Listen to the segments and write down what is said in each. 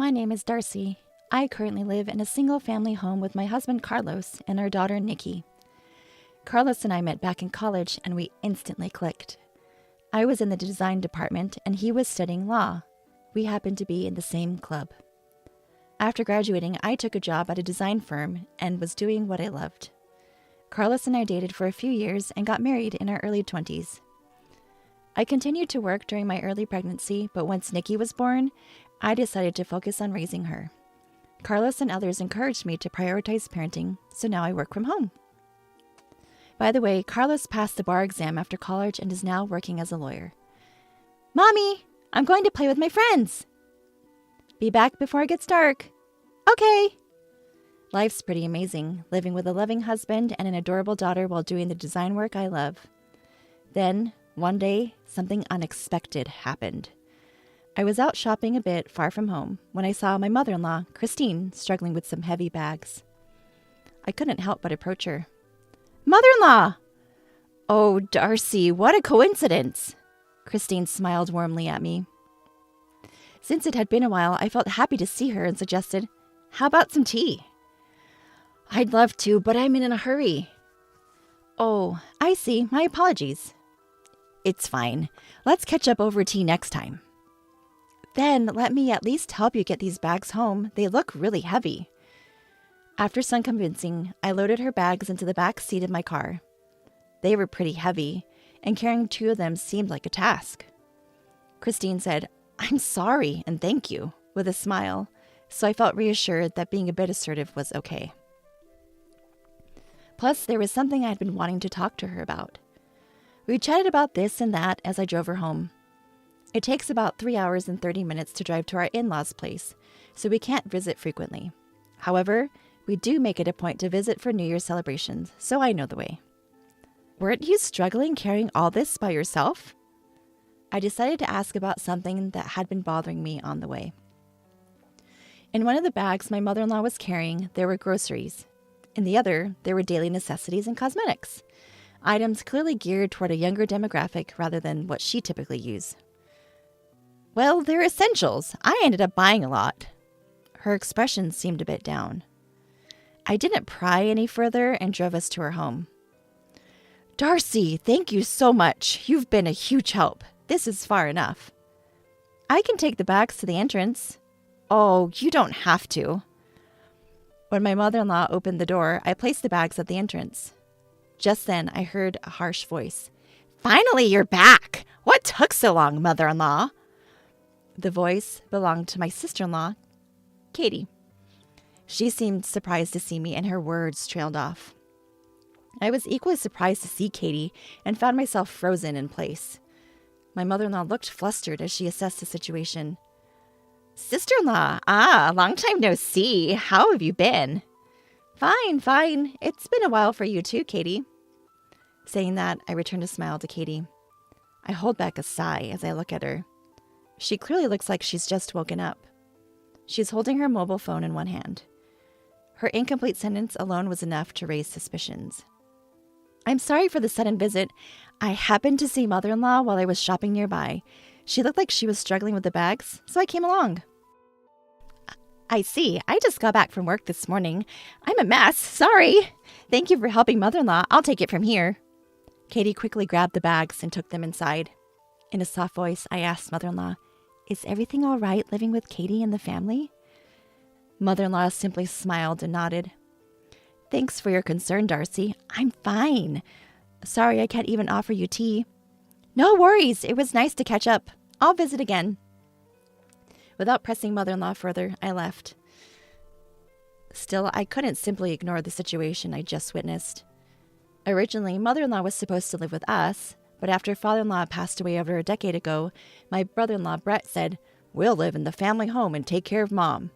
My name is Darcy. I currently live in a single-family home with my husband Carlos and our daughter Nikki. Carlos and I met back in college and we instantly clicked. I was in the design department and he was studying law. We happened to be in the same club. After graduating, I took a job at a design firm and was doing what I loved. Carlos and I dated for a few years and got married in our early 20s. I continued to work during my early pregnancy, but once Nikki was born, I decided to focus on raising her. Carlos and others encouraged me to prioritize parenting, so now I work from home. By the way, Carlos passed the bar exam after college and is now working as a lawyer. Mommy, I'm going to play with my friends. Be back before it gets dark. Okay. Life's pretty amazing, living with a loving husband and an adorable daughter while doing the design work I love. Then, one day, something unexpected happened. I was out shopping a bit far from home when I saw my mother-in-law, Christine, struggling with some heavy bags. I couldn't help but approach her. Mother-in-law! Oh, Darcy, what a coincidence! Christine smiled warmly at me. Since it had been a while, I felt happy to see her and suggested, how about some tea? I'd love to, but I'm in a hurry. Oh, I see. My apologies. It's fine. Let's catch up over tea next time. Then let me at least help you get these bags home. They look really heavy. After some convincing, I loaded her bags into the back seat of my car. They were pretty heavy, and carrying two of them seemed like a task. Christine said, I'm sorry and thank you, with a smile, so I felt reassured that being a bit assertive was okay. Plus, there was something I had been wanting to talk to her about. We chatted about this and that as I drove her home. It takes about 3 hours and 30 minutes to drive to our in-laws' place, so we can't visit frequently. However, we do make it a point to visit for New Year's celebrations, so I know the way. Weren't you struggling carrying all this by yourself? I decided to ask about something that had been bothering me on the way. In one of the bags my mother-in-law was carrying, there were groceries. In the other, there were daily necessities and cosmetics, items clearly geared toward a younger demographic rather than what she typically used. Well, they're essentials. I ended up buying a lot. Her expression seemed a bit down. I didn't pry any further and drove us to her home. Darcy, thank you so much. You've been a huge help. This is far enough. I can take the bags to the entrance. Oh, you don't have to. When my mother-in-law opened the door, I placed the bags at the entrance. Just then, I heard a harsh voice. Finally, you're back! What took so long, mother-in-law? The voice belonged to my sister-in-law, Katie. She seemed surprised to see me, and her words trailed off. I was equally surprised to see Katie and found myself frozen in place. My mother-in-law looked flustered as she assessed the situation. Sister-in-law, long time no see. How have you been? Fine. It's been a while for you too, Katie. Saying that, I returned a smile to Katie. I hold back a sigh as I look at her. She clearly looks like she's just woken up. She's holding her mobile phone in one hand. Her incomplete sentence alone was enough to raise suspicions. I'm sorry for the sudden visit. I happened to see mother-in-law while I was shopping nearby. She looked like she was struggling with the bags, so I came along. I see. I just got back from work this morning. I'm a mess. Sorry. Thank you for helping mother-in-law. I'll take it from here. Katie quickly grabbed the bags and took them inside. In a soft voice, I asked mother-in-law, Is everything all right living with Katie and the family? Mother-in-law simply smiled and nodded. Thanks for your concern, Darcy. I'm fine. Sorry I can't even offer you tea. No worries. It was nice to catch up. I'll visit again. Without pressing mother-in-law further, I left. Still, I couldn't simply ignore the situation I just witnessed. Originally, mother-in-law was supposed to live with us, but after father-in-law passed away over a decade ago, my brother-in-law Brett said, We'll live in the family home and take care of Mom.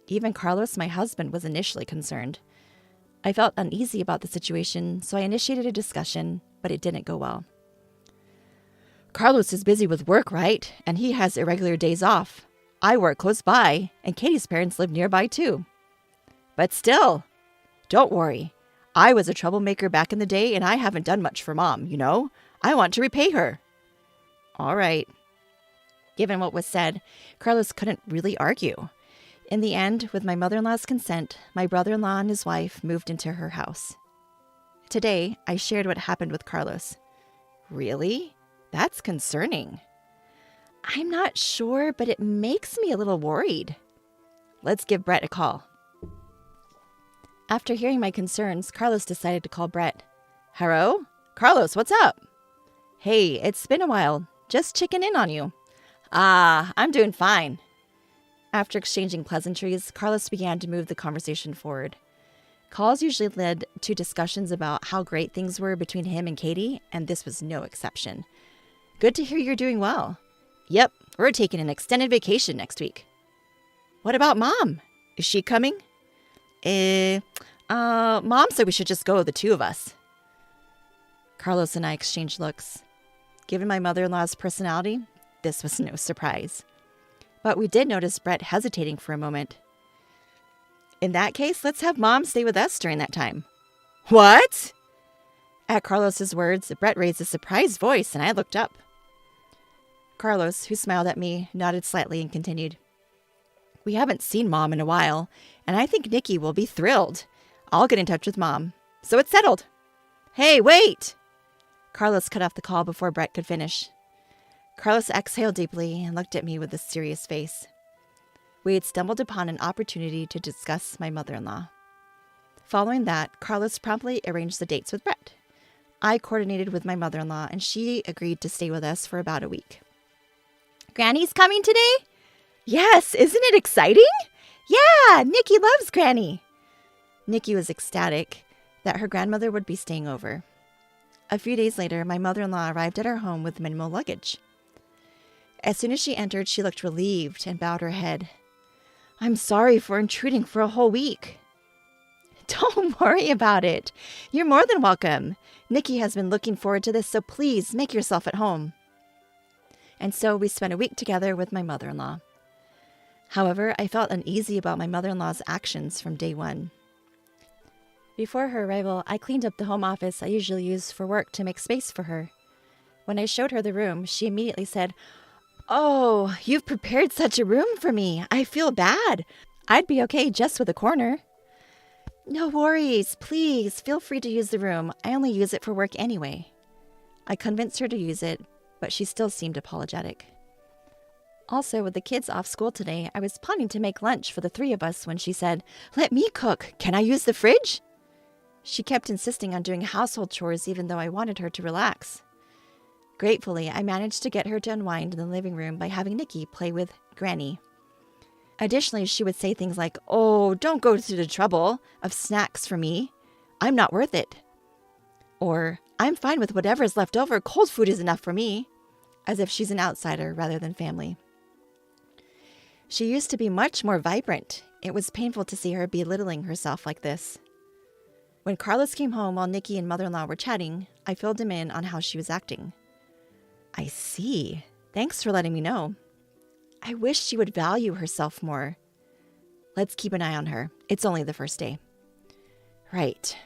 Even Carlos, my husband, was initially concerned. I felt uneasy about the situation, so I initiated a discussion, but it didn't go well. Carlos is busy with work, right? And he has irregular days off. I work close by, and Katie's parents live nearby too. But still, don't worry. I was a troublemaker back in the day, and I haven't done much for Mom, you know. I want to repay her. All right. Given what was said, Carlos couldn't really argue. In the end, with my mother-in-law's consent, my brother-in-law and his wife moved into her house. Today, I shared what happened with Carlos. Really? That's concerning. I'm not sure, but it makes me a little worried. Let's give Brett a call. After hearing my concerns, Carlos decided to call Brett. Hello? Carlos, what's up? Hey, it's been a while. Just checking in on you. I'm doing fine. After exchanging pleasantries, Carlos began to move the conversation forward. Calls usually led to discussions about how great things were between him and Katie, and this was no exception. Good to hear you're doing well. Yep, we're taking an extended vacation next week. What about Mom? Is she coming? Mom said we should just go, the two of us. Carlos and I exchanged looks. Given my mother-in-law's personality, this was no surprise. But we did notice Brett hesitating for a moment. In that case, let's have Mom stay with us during that time. What? At Carlos's words, Brett raised a surprised voice, and I looked up. Carlos, who smiled at me, nodded slightly and continued. We haven't seen Mom in a while, and I think Nikki will be thrilled. I'll get in touch with Mom. So it's settled. Hey, wait! Carlos cut off the call before Brett could finish. Carlos exhaled deeply and looked at me with a serious face. We had stumbled upon an opportunity to discuss my mother-in-law. Following that, Carlos promptly arranged the dates with Brett. I coordinated with my mother-in-law, and she agreed to stay with us for about a week. Granny's coming today? Yes, isn't it exciting? Yeah, Nikki loves Granny. Nikki was ecstatic that her grandmother would be staying over. A few days later, my mother-in-law arrived at our home with minimal luggage. As soon as she entered, she looked relieved and bowed her head. I'm sorry for intruding for a whole week. Don't worry about it. You're more than welcome. Nikki has been looking forward to this, so please make yourself at home. And so we spent a week together with my mother-in-law. However, I felt uneasy about my mother-in-law's actions from day one. Before her arrival, I cleaned up the home office I usually use for work to make space for her. When I showed her the room, she immediately said, Oh, you've prepared such a room for me. I feel bad. I'd be okay just with a corner. No worries. Please feel free to use the room. I only use it for work anyway. I convinced her to use it, but she still seemed apologetic. Also, with the kids off school today, I was planning to make lunch for the three of us when she said, Let me cook. Can I use the fridge? She kept insisting on doing household chores even though I wanted her to relax. Gratefully, I managed to get her to unwind in the living room by having Nikki play with Granny. Additionally, she would say things like, Oh, don't go through the trouble of snacks for me. I'm not worth it. Or, I'm fine with whatever's left over. Cold food is enough for me. As if she's an outsider rather than family. She used to be much more vibrant. It was painful to see her belittling herself like this. When Carlos came home while Nikki and mother-in-law were chatting, I filled him in on how she was acting. I see. Thanks for letting me know. I wish she would value herself more. Let's keep an eye on her. It's only the first day. Right.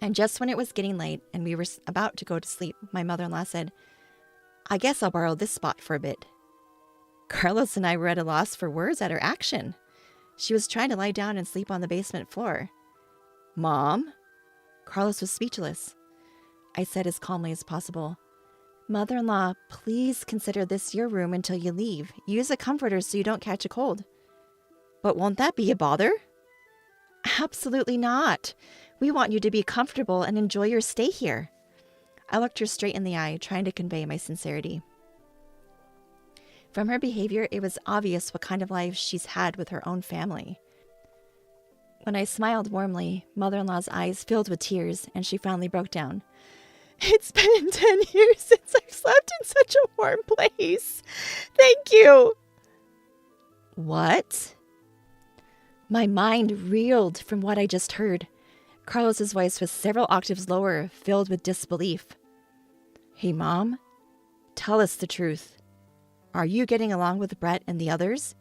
And just when it was getting late and we were about to go to sleep, my mother-in-law said, I guess I'll borrow this spot for a bit. Carlos and I were at a loss for words at her action. She was trying to lie down and sleep on the basement floor. Mom? Carlos was speechless. I said as calmly as possible, Mother-in-law, please consider this your room until you leave. Use a comforter so you don't catch a cold. But won't that be a bother? Absolutely not. We want you to be comfortable and enjoy your stay here. I looked her straight in the eye, trying to convey my sincerity. From her behavior, it was obvious what kind of life she's had with her own family. When I smiled warmly, mother-in-law's eyes filled with tears, and she finally broke down. It's been 10 years since I've slept in such a warm place. Thank you. What? My mind reeled from what I just heard. Carlos's voice was several octaves lower, filled with disbelief. Hey, Mom, tell us the truth. Are you getting along with Brett and the others?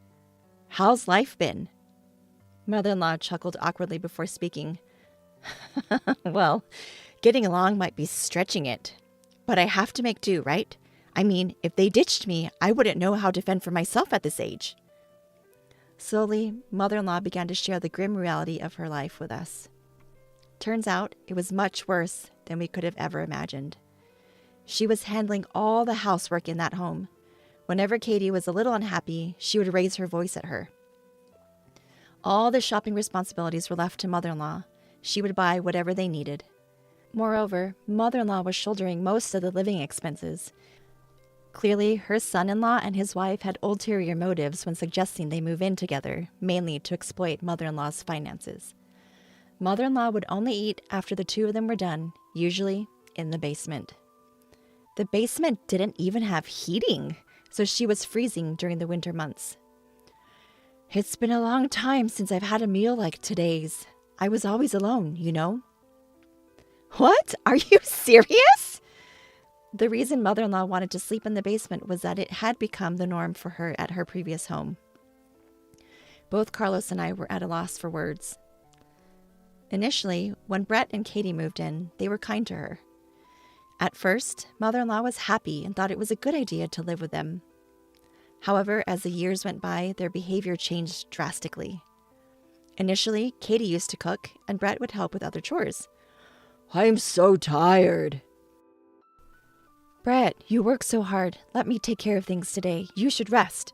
How's life been? Mother-in-law chuckled awkwardly before speaking. Well, getting along might be stretching it, but I have to make do, right? I mean, if they ditched me, I wouldn't know how to fend for myself at this age. Slowly, mother-in-law began to share the grim reality of her life with us. Turns out, it was much worse than we could have ever imagined. She was handling all the housework in that home. Whenever Katie was a little unhappy, she would raise her voice at her. All the shopping responsibilities were left to mother-in-law. She would buy whatever they needed. Moreover, mother-in-law was shouldering most of the living expenses. Clearly, her son-in-law and his wife had ulterior motives when suggesting they move in together, mainly to exploit mother-in-law's finances. Mother-in-law would only eat after the two of them were done, usually in the basement. The basement didn't even have heating, so she was freezing during the winter months. It's been a long time since I've had a meal like today's. I was always alone, you know. What? Are you serious? The reason mother-in-law wanted to sleep in the basement was that it had become the norm for her at her previous home. Both Carlos and I were at a loss for words. Initially, when Brett and Katie moved in, they were kind to her. At first, mother-in-law was happy and thought it was a good idea to live with them. However, as the years went by, their behavior changed drastically. Initially, Katie used to cook, and Brett would help with other chores. I'm so tired. Brett, you work so hard. Let me take care of things today. You should rest.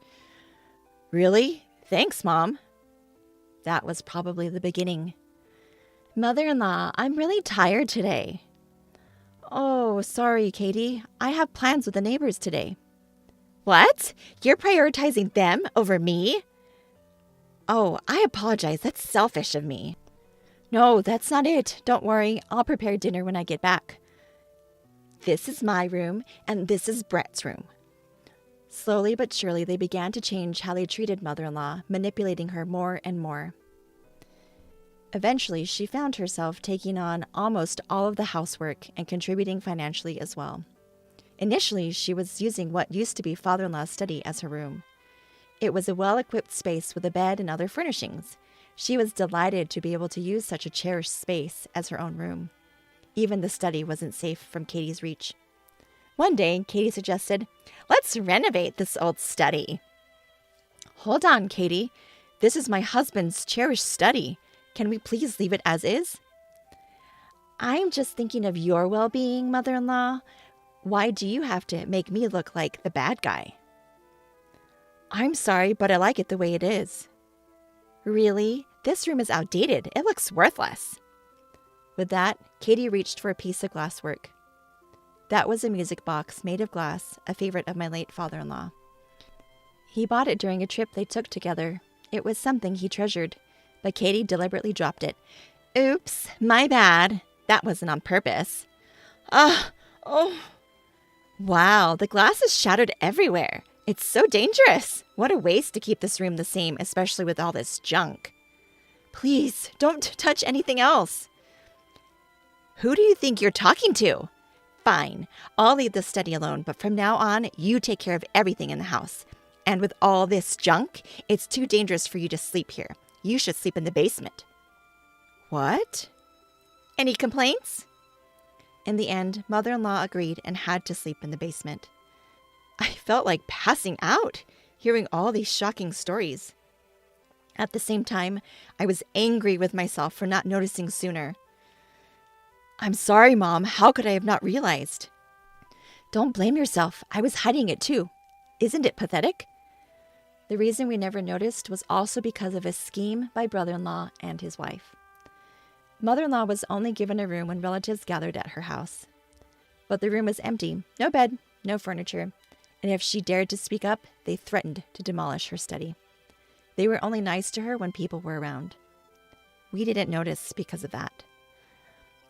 Really? Thanks, Mom. That was probably the beginning. Mother-in-law, I'm really tired today. Oh, sorry, Katie. I have plans with the neighbors today. What? You're prioritizing them over me? Oh, I apologize. That's selfish of me. No, that's not it. Don't worry. I'll prepare dinner when I get back. This is my room, and this is Brett's room. Slowly but surely, they began to change how they treated mother-in-law, manipulating her more and more. Eventually, she found herself taking on almost all of the housework and contributing financially as well. Initially, she was using what used to be father-in-law's study as her room. It was a well-equipped space with a bed and other furnishings. She was delighted to be able to use such a cherished space as her own room. Even the study wasn't safe from Katie's reach. One day, Katie suggested, "Let's renovate this old study." Hold on, Katie. This is my husband's cherished study. Can we please leave it as is? I'm just thinking of your well-being, mother-in-law. Why do you have to make me look like the bad guy? I'm sorry, but I like it the way it is. Really? This room is outdated. It looks worthless. With that, Katie reached for a piece of glasswork. That was a music box made of glass, a favorite of my late father-in-law. He bought it during a trip they took together. It was something he treasured, but Katie deliberately dropped it. Oops, my bad. That wasn't on purpose. Oh. Wow, the glass is shattered everywhere. It's so dangerous. What a waste to keep this room the same, especially with all this junk. Please, don't touch anything else. Who do you think you're talking to? Fine, I'll leave the study alone, but from now on, you take care of everything in the house. And with all this junk, it's too dangerous for you to sleep here. You should sleep in the basement. What? Any complaints? In the end, mother-in-law agreed and had to sleep in the basement. I felt like passing out, hearing all these shocking stories. At the same time, I was angry with myself for not noticing sooner. I'm sorry, Mom. How could I have not realized? Don't blame yourself. I was hiding it too. Isn't it pathetic? The reason we never noticed was also because of a scheme by brother-in-law and his wife. Mother-in-law was only given a room when relatives gathered at her house. But the room was empty, no bed, no furniture, and if she dared to speak up, they threatened to demolish her study. They were only nice to her when people were around. We didn't notice because of that.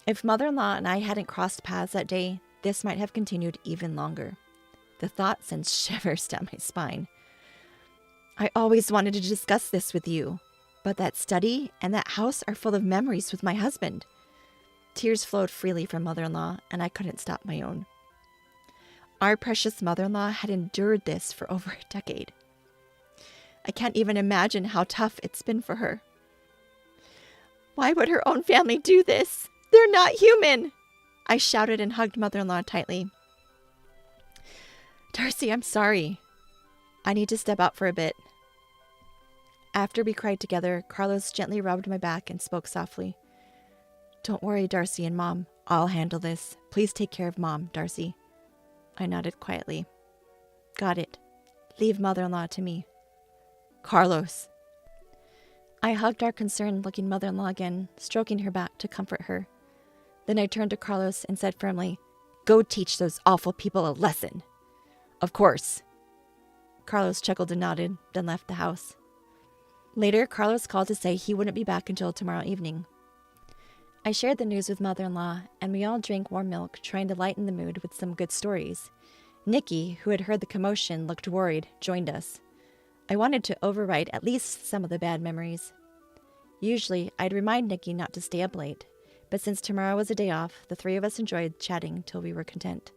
If mother-in-law and I hadn't crossed paths that day, this might have continued even longer. The thought sends shivers down my spine. I always wanted to discuss this with you, but that study and that house are full of memories with my husband. Tears flowed freely from mother-in-law, and I couldn't stop my own. Our precious mother-in-law had endured this for over a decade. I can't even imagine how tough it's been for her. Why would her own family do this? They're not human! I shouted and hugged mother-in-law tightly. Darcy, I'm sorry. I need to step out for a bit. After we cried together, Carlos gently rubbed my back and spoke softly. Don't worry, Darcy and Mom. I'll handle this. Please take care of Mom, Darcy. I nodded quietly. Got it. Leave mother-in-law to me. Carlos. I hugged our concerned-looking mother-in-law again, stroking her back to comfort her. Then I turned to Carlos and said firmly, Go teach those awful people a lesson. Of course. Carlos chuckled and nodded, then left the house. Later, Carlos called to say he wouldn't be back until tomorrow evening. I shared the news with mother-in-law, and we all drank warm milk, trying to lighten the mood with some good stories. Nikki, who had heard the commotion, looked worried, joined us. I wanted to overwrite at least some of the bad memories. Usually, I'd remind Nikki not to stay up late, but since tomorrow was a day off, the three of us enjoyed chatting till we were content.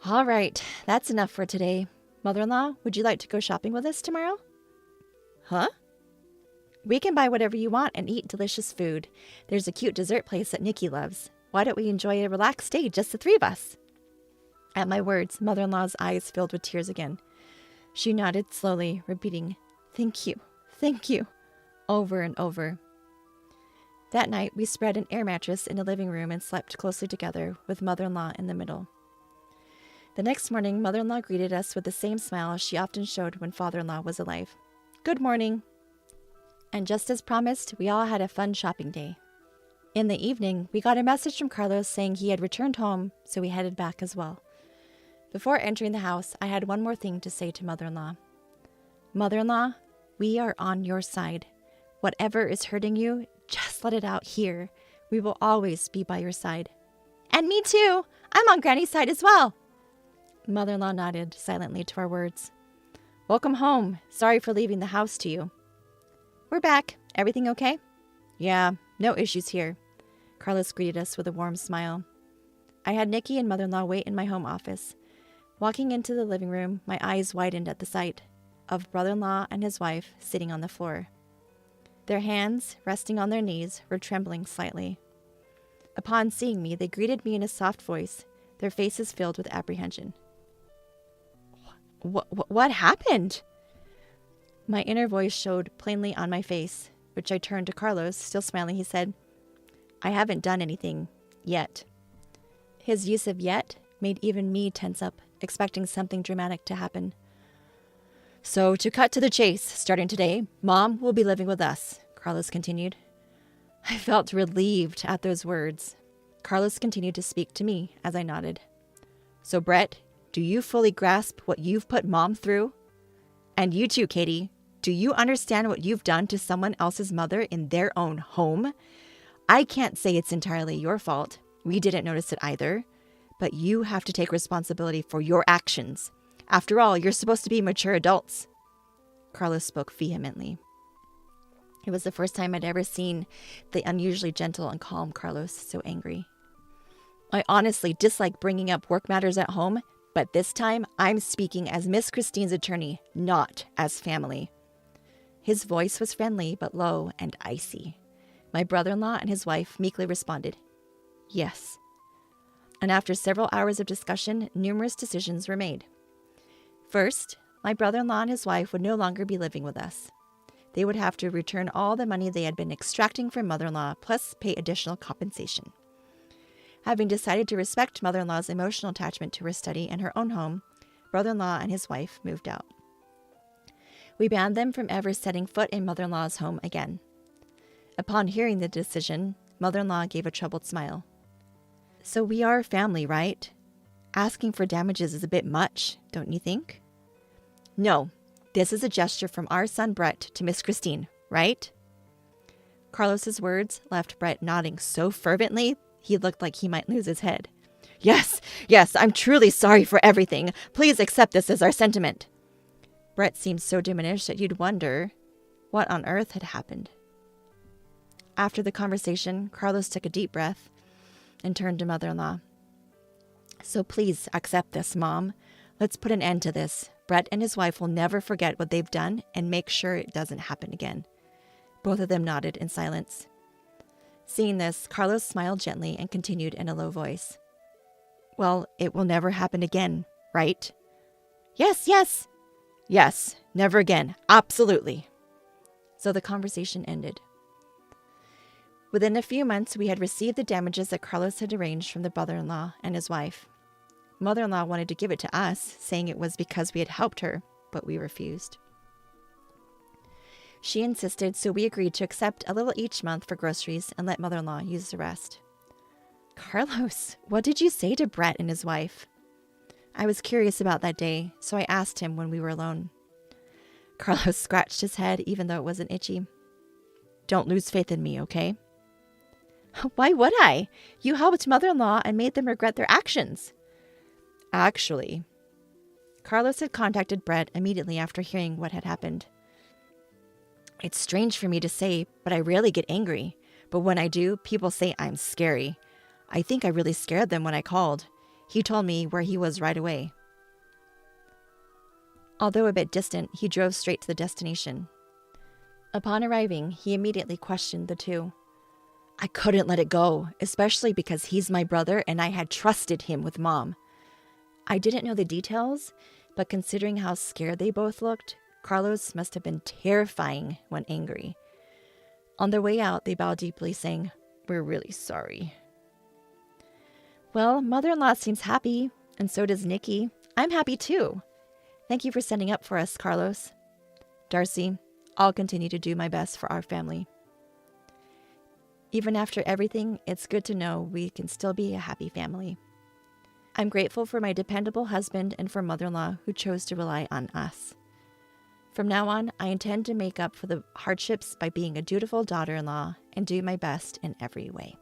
All right, that's enough for today. Mother-in-law, would you like to go shopping with us tomorrow? Huh? We can buy whatever you want and eat delicious food. There's a cute dessert place that Nikki loves. Why don't we enjoy a relaxed day, just the three of us? At my words, mother-in-law's eyes filled with tears again. She nodded slowly, repeating, thank you, over and over. That night, we spread an air mattress in the living room and slept closely together, with mother-in-law in the middle. The next morning, mother-in-law greeted us with the same smile she often showed when father-in-law was alive. Good morning. And just as promised, we all had a fun shopping day. In the evening, we got a message from Carlos saying he had returned home, so we headed back as well. Before entering the house, I had one more thing to say to mother-in-law. Mother-in-law, we are on your side. Whatever is hurting you, just let it out here. We will always be by your side. And me too. I'm on Granny's side as well. Mother-in-law nodded silently to our words. Welcome home. Sorry for leaving the house to you. We're back. Everything okay? Yeah, no issues here. Carlos greeted us with a warm smile. I had Nikki and mother-in-law wait in my home office. Walking into the living room, my eyes widened at the sight of brother-in-law and his wife sitting on the floor. Their hands, resting on their knees, were trembling slightly. Upon seeing me, they greeted me in a soft voice, their faces filled with apprehension. What happened? My inner voice showed plainly on my face, which I turned to Carlos. Still smiling, he said, I haven't done anything yet. His use of yet made even me tense up, expecting something dramatic to happen. So, to cut to the chase, starting today, Mom will be living with us, Carlos continued. I felt relieved at those words. Carlos continued to speak to me as I nodded. So, Brett, do you fully grasp what you've put Mom through? And you too, Katie. Do you understand what you've done to someone else's mother in their own home? I can't say it's entirely your fault. We didn't notice it either. But you have to take responsibility for your actions. After all, you're supposed to be mature adults. Carlos spoke vehemently. It was the first time I'd ever seen the unusually gentle and calm Carlos so angry. I honestly dislike bringing up work matters at home, but this time I'm speaking as Miss Christine's attorney, not as family. His voice was friendly but low and icy. My brother-in-law and his wife meekly responded, yes. And after several hours of discussion, numerous decisions were made. First, my brother-in-law and his wife would no longer be living with us. They would have to return all the money they had been extracting from mother-in-law, plus pay additional compensation. Having decided to respect mother-in-law's emotional attachment to her study and her own home, brother-in-law and his wife moved out. We banned them from ever setting foot in mother-in-law's home again. Upon hearing the decision, mother-in-law gave a troubled smile. So we are family, right? Asking for damages is a bit much, don't you think? No, this is a gesture from our son Brett to Miss Christine, right? Carlos's words left Brett nodding so fervently he looked like he might lose his head. Yes, I'm truly sorry for everything. Please accept this as our sentiment. Brett seemed so diminished that you'd wonder what on earth had happened. After the conversation, Carlos took a deep breath and turned to mother-in-law. So please accept this, Mom. Let's put an end to this. Brett and his wife will never forget what they've done and make sure it doesn't happen again. Both of them nodded in silence. Seeing this, Carlos smiled gently and continued in a low voice. Well, it will never happen again, right? Yes, yes. Yes, never again. Absolutely. So the conversation ended. Within a few months, we had received the damages that Carlos had arranged from the brother-in-law and his wife. Mother-in-law wanted to give it to us, saying it was because we had helped her, but we refused. She insisted, so we agreed to accept a little each month for groceries and let mother-in-law use the rest. Carlos, what did you say to Brett and his wife? I was curious about that day, so I asked him when we were alone. Carlos scratched his head, even though it wasn't itchy. Don't lose faith in me, okay? Why would I? You helped mother-in-law and made them regret their actions. Actually, Carlos had contacted Brett immediately after hearing what had happened. It's strange for me to say, but I rarely get angry. But when I do, people say I'm scary. I think I really scared them when I called. He told me where he was right away. Although a bit distant, he drove straight to the destination. Upon arriving, he immediately questioned the two. I couldn't let it go, especially because he's my brother and I had trusted him with Mom. I didn't know the details, but considering how scared they both looked, Carlos must have been terrifying when angry. On their way out, they bowed deeply, saying, We're really sorry. Well, mother-in-law seems happy, and so does Nikki. I'm happy too. Thank you for standing up for us, Carlos. Darcy, I'll continue to do my best for our family. Even after everything, it's good to know we can still be a happy family. I'm grateful for my dependable husband and for mother-in-law who chose to rely on us. From now on, I intend to make up for the hardships by being a dutiful daughter-in-law and do my best in every way.